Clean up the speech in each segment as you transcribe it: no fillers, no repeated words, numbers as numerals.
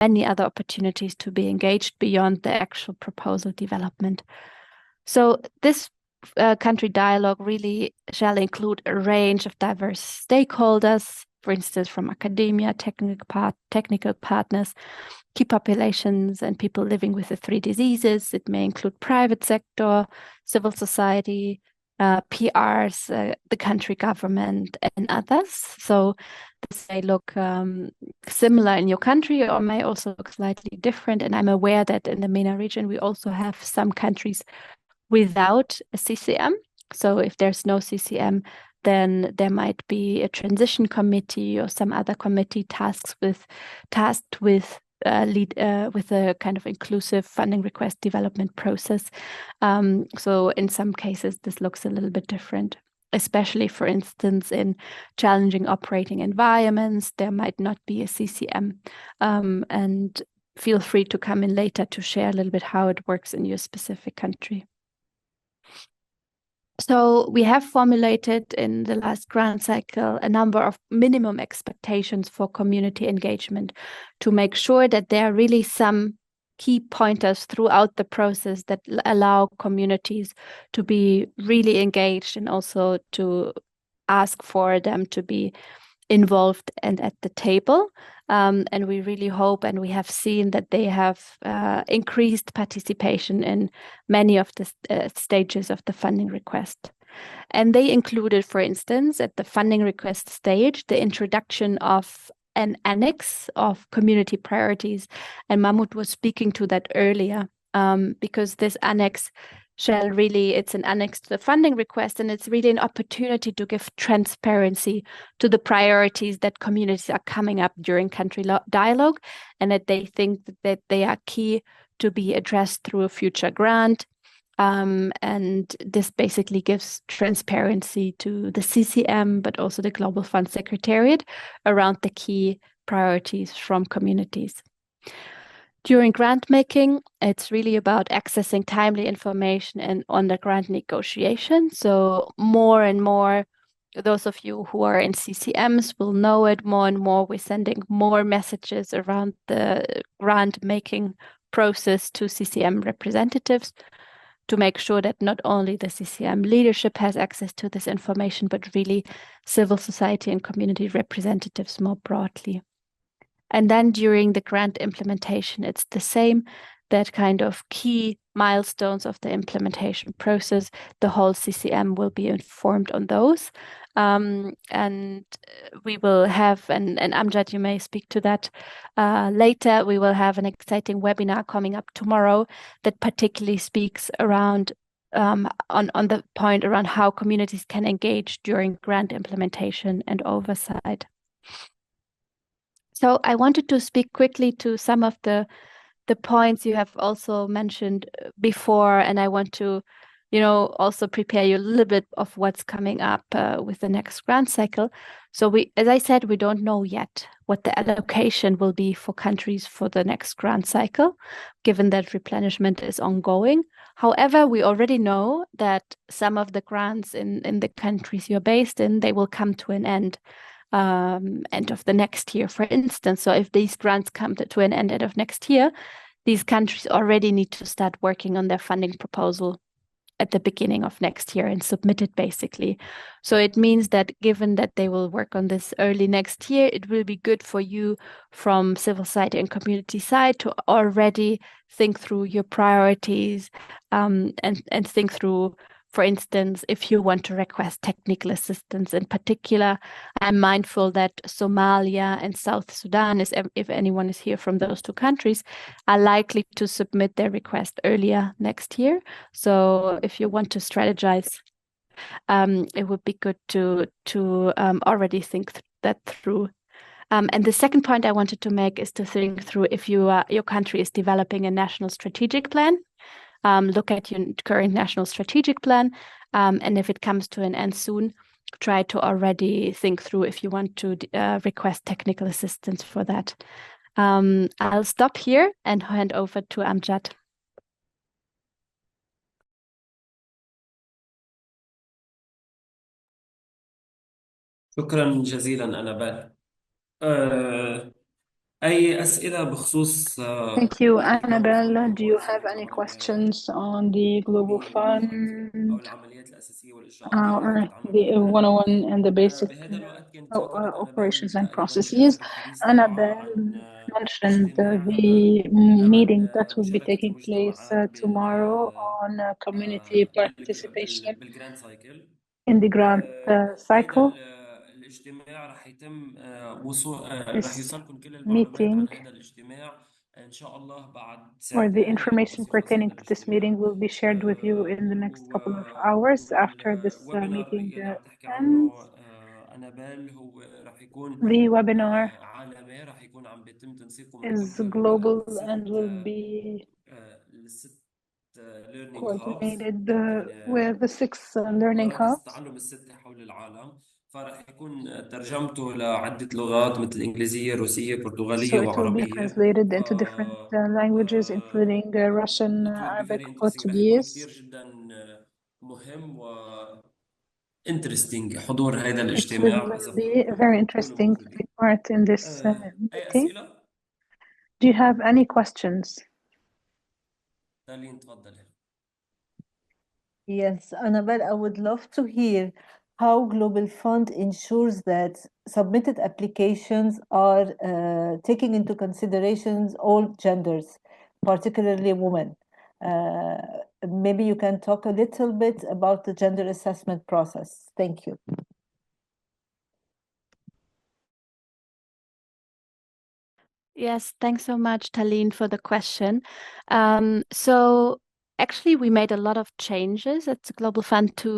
many other opportunities to be engaged beyond the actual proposal development. So this country dialogue really shall include a range of diverse stakeholders, for instance, from academia, technical partners, key populations, and people living with the three diseases. It may include private sector, civil society, PRs, the country government, and others. So this may look similar in your country or may also look slightly different. And I'm aware that in the MENA region, we also have some countries without a CCM. So if there's no CCM, then there might be a transition committee or some other committee tasked with with a kind of inclusive funding request development process. So in some cases, this looks a little bit different, especially, for instance, in challenging operating environments, there might not be a CCM. And feel free to come in later to share a little bit how it works in your specific country. So we have formulated in the last grant cycle a number of minimum expectations for community engagement to make sure that there are really some key pointers throughout the process that allow communities to be really engaged and also to ask for them to be involved and at the table. And we really hope, and we have seen that they have increased participation in many of the stages of the funding request. And they included, for instance, at the funding request stage, the introduction of an annex of community priorities. And Mahmoud was speaking to that earlier, because this annex it's an annex to the funding request, and it's really an opportunity to give transparency to the priorities that communities are coming up during country dialogue, and that they think that they are key to be addressed through a future grant. And this basically gives transparency to the CCM, but also the Global Fund Secretariat around the key priorities from communities. During grant making, it's really about accessing timely information and on the grant negotiation. So more and more, those of you who are in CCMs will know it more and more. We're sending more messages around the grant making process to CCM representatives to make sure that not only the CCM leadership has access to this information, but really civil society and community representatives more broadly. And then during the grant implementation, it's the same, that kind of key milestones of the implementation process. The whole CCM will be informed on those. And we will have, and Amjad, you may speak to that later, we will have an exciting webinar coming up tomorrow that particularly speaks around on the point around how communities can engage during grant implementation and oversight. So I wanted to speak quickly to some of the points you have also mentioned before, and I want to, also prepare you a little bit of what's coming up with the next grant cycle. So as I said, we don't know yet what the allocation will be for countries for the next grant cycle, given that replenishment is ongoing. However, we already know that some of the grants in the countries you're based in, they will come to an end of the next year, for instance. So if these grants come to an end of next year, these countries already need to start working on their funding proposal at the beginning of next year and submit it, basically. So it means that given that they will work on this early next year, it will be good for you from civil society and community side to already think through your priorities, and think through, for instance, if you want to request technical assistance in particular. I'm mindful that Somalia and South Sudan, if anyone is here from those two countries, are likely to submit their request earlier next year. So if you want to strategize, it would be good to already think that through. And the second point I wanted to make is to think through if your country is developing a national strategic plan. Look at your current national strategic plan, and if it comes to an end soon, try to already think through if you want to request technical assistance for that. I'll stop here and hand over to Amjad. شكرا جزيلا أنابال. أي أسئلة بخصوص Thank you, الجلوبال Annabelle. Do you have بروجرام any أو questions on the Global التطبيقات أو Fund العمليات الأساسية والإجراءات اللي or حكيت عنهم the أنابيل؟ 101 and the basic بهذا الوقت كانت فقرة أنابيل operations and تقريبا processes? آخر الحديث تبعها عن Annabelle mentioned اجتماع the عن meeting that will be مشاركة taking place المجتمعات tomorrow on community participation بالجراند سايكل. in the grant هيدا cycle. الاجتماع رح يتم وصول رح This يوصلكم كل المعلومات meeting عن هذا الاجتماع إن شاء الله بعد or the ساعتين رح information يخلص pertaining هذا to this meeting الاجتماع. will be shared with you in the next couple of hours after this والويبينار meeting يلي عم تحكي عنه ends. أنابيل هو رح يكون The webinar عالمي، رح يكون عم بيتم تنسيقه من is قبل global and الست will be الست ليرنينج هابس، coordinated يعني with the six learning مراكز hubs. التعلم الستة حول العالم. فرح يكون ترجمته لعدة لغات مثل الإنجليزية، روسية، So برتغالية it will be وعربية. translated ف into different languages, including Russian, it will be Arabic, very interesting. رح يكون Portuguese. كتير جدا مهم و interesting حضور هذا It will الاجتماع إذا be very بتكونوا interesting to موجودين. take part in this أي meeting. أسئلة؟ Do you have any questions? دالين تفضلي. Yes, Annabelle, I would love to hear how Global Fund ensures that submitted applications are taking into considerations all genders, particularly women. Uh, Maybe you can talk a little bit about the gender assessment process. Thank you. Yes, thanks so much, Talene, for the question. So actually, we made a lot of changes at the Global Fund to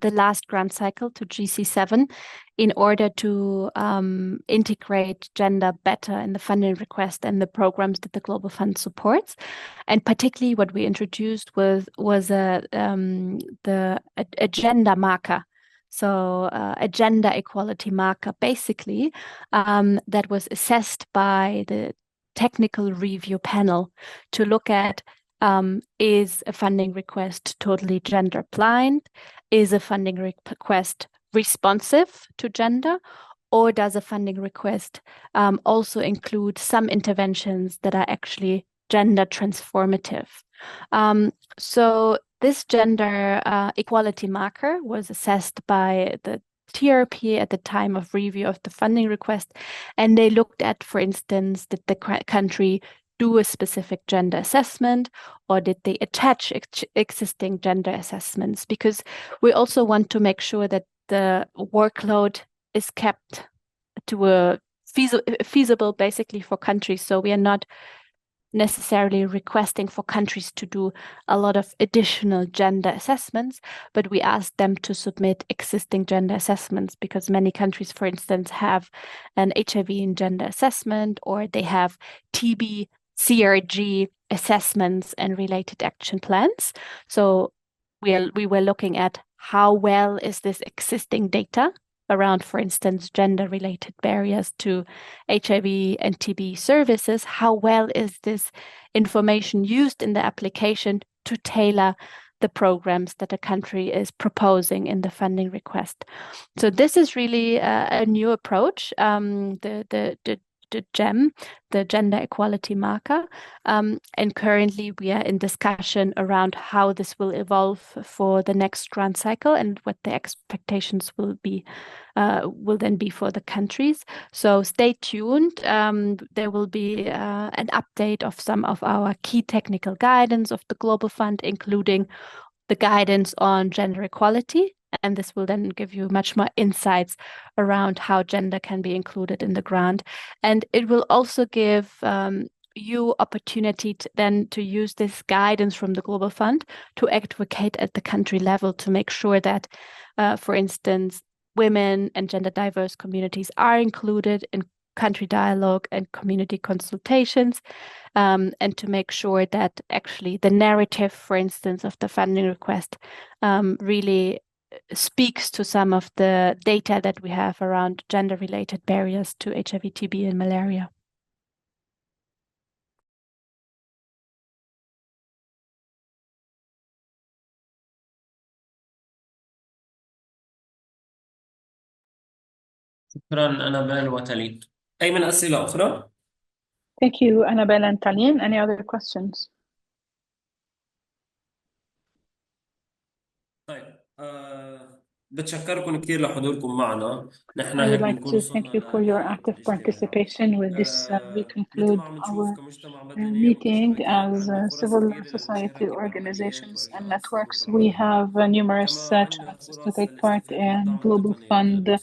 the last grant cycle to GC7 in order to integrate gender better in the funding request and the programs that the Global Fund supports. And particularly, what we introduced was a gender marker. So a gender equality marker, basically, that was assessed by the technical review panel to look at is a funding request totally gender blind? Is a funding request responsive to gender? Or does a funding request also include some interventions that are actually gender transformative? So this gender equality marker was assessed by the TRP at the time of review of the funding request, and they looked at, for instance, did the country do a specific gender assessment, or did they attach existing gender assessments? Because we also want to make sure that the workload is kept to a feasible, basically, for countries. So we are not necessarily requesting for countries to do a lot of additional gender assessments, but we ask them to submit existing gender assessments because many countries, for instance, have an HIV and gender assessment, or they have TB, CRG assessments and related action plans. So we were looking at how well is this existing data around, for instance, gender-related barriers to HIV and TB services. How well is this information used in the application to tailor the programs that a country is proposing in the funding request? So this is really a new approach. The GEM, the gender equality marker. And currently we are in discussion around how this will evolve for the next grant cycle and what the expectations will then be for the countries. So stay tuned. There will be an update of some of our key technical guidance of the Global Fund, including the guidance on gender equality. And this will then give you much more insights around how gender can be included in the grant. And it will also give you opportunity then to use this guidance from the Global Fund to advocate at the country level to make sure that, for instance, women and gender diverse communities are included in country dialogue and community consultations, and to make sure that actually the narrative, for instance, of the funding request really speaks to some of the data that we have around gender-related barriers to HIV, TB, and malaria. شكرا أنابيل وتالين. أي من أسئلة أخرى؟ Thank you, Annabelle and Taline. Any other questions? طيب بتشكركم كثير لحضوركم معنا. نحن I would هيك like بنكون to thank you وصلنا for your لنهاية active الاجتماع. participation. With this, we مثل ما conclude عم نشوف our كمجتمع مدني meeting متشابكين as عندنا فرص civil كثيرة society للمشاركة بعمليات organizations and وإجراءات networks. الصندوق We العالمي. have numerous كما عندنا chances to فرص take part للاستفادة من in الدعم Global التقني Fund من الصندوق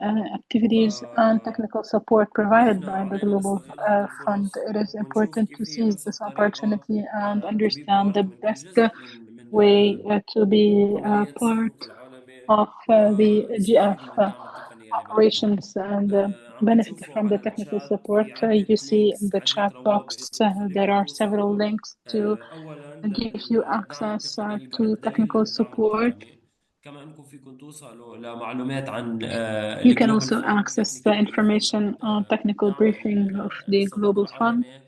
العالمي. activities and technical support provided نحن by the علينا Global نستغل هذه Fund. الفرص It is ونشوف important to كيف هي seize أنسب this طريقة opportunity and to be understand the part ونكون best جزء من way to be عمليات part الصندوق العالمي of the والاستفادة GF من الدعم التقني اللي بقدمه. operations and عم benefit بتشوفوا from the على technical الشات support. في عدة You see in لينكس the عدة chat box روابط اللي there فيكم are several توصلوا links to أولا give you للدعم access التقني to الدليل technical للدعم support. التقني. كما أنكم فيكم توصلوا لمعلومات عن You can الجلوبال also فند access the تكنيكال بريفنج information on technical دعم briefing of the الصندوق Global Fund. العالمي.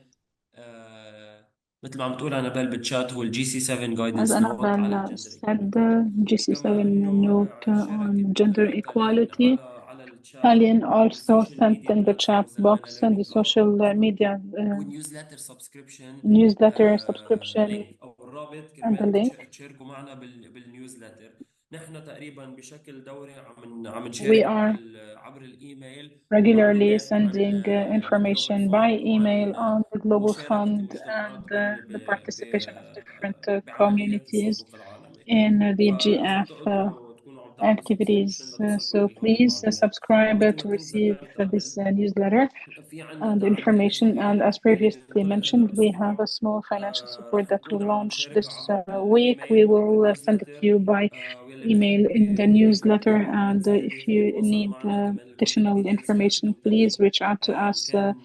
مثل ما عم تقول أنابيل بالشات هو الجي سي 7 As جايدنس نوت على Annabelle الجندر said, ايكواليتي. GC7 كما انه note on شاركت gender تالين equality. على الشات Talian also السوشيال sent ميديا in the chat بلاتفورمز اللي box عملنا and the ليرنينج اب social media والنيوزلتر سبسكريبشن newsletter subscription لينك او الرابط and the كرمال link. تشاركوا معنا بالنيوزلتر. نحن تقريبا بشكل دوري عم We نشارك are عبر الايميل regularly معلومات عن sending الجلوبال information by فند email وعن on the Global مشاركة Fund and المجتمعات كمان the participation of different بعمليات communities الصندوق العالمي. in the فإذا GF بتقدروا تكونوا عم تعملوا activities. سبسكريبشن So لتوصلكم بهول please المعلومات. subscribe ومثل ما to كنت receive ذكرت this قبل newsletter في عندنا and دعم information. And إضافي as previously بطريقة mentioned, we have الترانسفير. a small financial support رح that we نكون عم launched نشاركها this عبر week. We الإيميل will send it to بالنيوزلتر you by واللي email بتكون in the newsletter. And if بالإنسايدي. you فيكم تواصلوا need معنا كمان additional الكونتاكت ديتيلز information, تبعتكم please تحت. reach out to us. وكان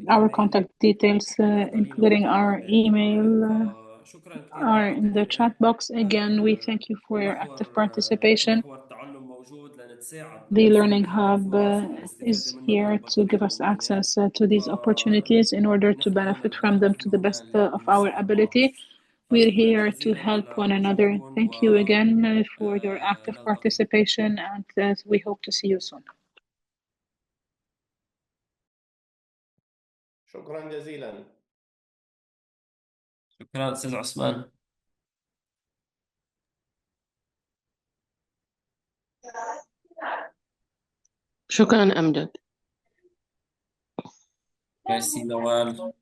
Our الإيميل contact details, تالين including our وتالين email, بالرابط. فشكرا كثير are in the chat لحضوركم. box. Again, we thank you for your active participation. محور التعلم موجود لنتساعد The نوفر Learning بهذه Hub الفرص is وللاستفادة منها here بأكبر to قدر give us ممكن. access to these opportunities in order to ونحن هنا benefit from لهذا them to وفي the best مجال of our لنستفيد بعض. ability. We're فشكرا here to جزيلا help one على another. وجودكم Thank you again for your active نلتقي. participation, and we hope to see you soon. شكرا جزيلا. شكرا أستاذ عثمان. شكرا أمجد. ميرسي نوال.